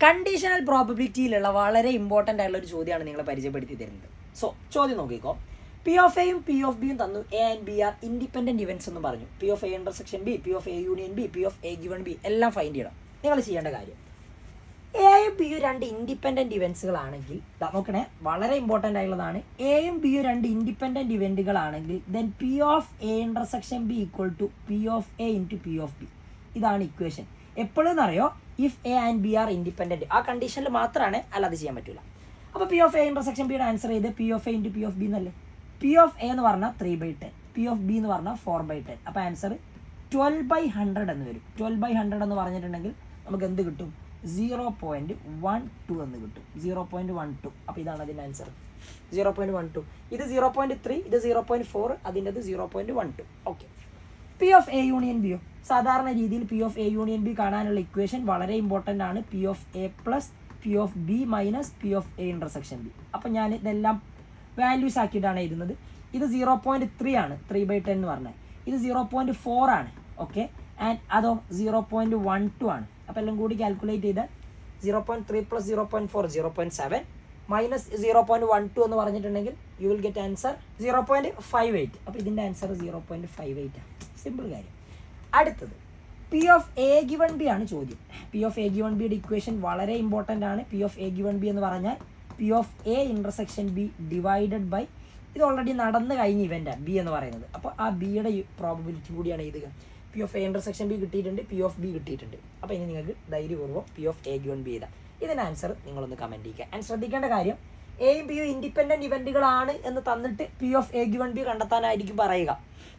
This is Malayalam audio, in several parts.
കണ്ടീഷണൽ പ്രോബബിലിറ്റിയിലുള്ള വളരെ ഇമ്പോർട്ടൻ്റ് ആയിട്ടുള്ള ഒരു ചോദ്യമാണ് നിങ്ങളെ പരിചയപ്പെടുത്തി തരുന്നത്. സോ ചോദ്യം നോക്കിക്കോ. പി ഓഫ് എയും പി ഓഫ് ബിയും തന്നു. A and B are independent events എന്ന് പറഞ്ഞു. P of A intersection B, P of A union B, P of A given B എല്ലാം ഫൈൻഡ് ചെയ്യണം. നിങ്ങൾ ചെയ്യേണ്ട കാര്യം, എയും ബിയും രണ്ട് ഇൻഡിപെൻഡൻറ്റ് ഇവൻറ്റ്സുകളാണെങ്കിൽ നോക്കണേ, വളരെ ഇമ്പോർട്ടൻ്റ് ആയിട്ടുള്ളതാണ്. എയും ബിയും രണ്ട് ഇൻഡിപെൻഡൻറ്റ് ഇവൻറ്റുകളാണെങ്കിൽ then P of A intersection B equal to P of A into P of B. ഇതാണ് ഇക്വേഷൻ. എപ്പോഴെന്ന് അറിയോ, if A and B are independent. ആ കണ്ടീഷനിൽ മാത്രമാണ്, അല്ലാതെ ചെയ്യാൻ പറ്റില്ല. അപ്പോൾ പി ഓഫ് എ ഇൻ്റർസെക്ഷൻ ബിയുടെ ആൻസർ ചെയ്ത് P of A into P of B എന്നല്ലേ. പി ഓഫ് എ എന്ന് പറഞ്ഞാൽ 3/10, പി ഓഫ് ബി എന്ന് പറഞ്ഞാൽ 4/10. അപ്പോൾ ആൻസർ 12/100 എന്ന് വരും. 12/100 എന്ന് പറഞ്ഞിട്ടുണ്ടെങ്കിൽ നമുക്ക് എന്ത് കിട്ടും? 0.12 എന്ന് കിട്ടും. 0.12. അപ്പോൾ ഇതാണ് അതിൻ്റെ ആൻസർ, 0.12. ഇത് 0.3, ഇത് 0.4, അതിൻ്റെത് 0.12. Okay. P of A union ബിയോ, സാധാരണ രീതിയിൽ P of A union B കാണാനുള്ള ഇക്വേഷൻ വളരെ ഇമ്പോർട്ടൻ്റ് ആണ്. P of A plus P of B minus P of A intersection B. അപ്പം ഞാൻ ഇതെല്ലാം വാല്യൂസ് ആക്കിയിട്ടാണ് എഴുതുന്നത്. ഇത് 0.3 ആണ്, 3/10 എന്ന് പറഞ്ഞാൽ. ഇത് 0.4 ആണ്. ഓക്കെ. ആൻഡ് അതോ 0.12 ആണ്. അപ്പോൾ എല്ലാം കൂടി കാൽക്കുലേറ്റ് ചെയ്താൽ 0.3 പ്ലസ് 0.4 0.7 മൈനസ് 0.12 എന്ന് പറഞ്ഞിട്ടുണ്ടെങ്കിൽ യു വിൽ ഗെറ്റ് ആൻസർ 0.58. അപ്പോൾ ഇതിൻ്റെ ആൻസർ 0.58 ആണ്. സിമ്പിൾ കാര്യം. അടുത്തത് P of A given B ആണ് ചോദ്യം. പി ഓഫ് എ ഗിവൺ ബിയുടെ ഇക്വേഷൻ വളരെ ഇമ്പോർട്ടൻ്റ് ആണ്. P of A given B എന്ന് പറഞ്ഞാൽ P of A intersection B divided by, ഇത് ഓൾറെഡി നടന്നു കഴിഞ്ഞ ഇവൻ്റാണ് ബി എന്ന് പറയുന്നത്. അപ്പോൾ ആ ബിയുടെ പ്രോബബിലിറ്റി കൂടിയാണ് എഴുതുക. P of A intersection B കിട്ടിയിട്ടുണ്ട്, പി ഓഫ് ബി കിട്ടിയിട്ടുണ്ട്. അപ്പോൾ ഇനി നിങ്ങൾക്ക് ധൈര്യപൂർവ്വം P of A given B ചെയ്താൽ ഇതിന് ആൻസർ നിങ്ങളൊന്ന് കമൻറ്റ് ചെയ്യുക. ആൻഡ് ശ്രദ്ധിക്കേണ്ട കാര്യം, എയും ബിയും ഇൻഡിപെൻഡൻറ്റ് ഇവൻറ്റുകളാണ് എന്ന് തന്നിട്ട് P of A given B കണ്ടെത്താനായിരിക്കും പറയുക.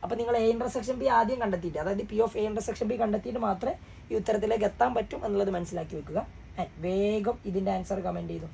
അപ്പോൾ നിങ്ങൾ എ ഇൻ്റർസെക്ഷൻ ബി ആദ്യം കണ്ടെത്തിയിട്ട്, അതായത് P of A intersection B കണ്ടെത്തിയിട്ട് മാത്രമേ ഈ ഉത്തരത്തിലേക്ക് എത്താൻ പറ്റും എന്നുള്ളത് മനസ്സിലാക്കി വെക്കുക. വേഗം ഇതിൻ്റെ ആൻസർ കമൻറ്റ് ചെയ്തു.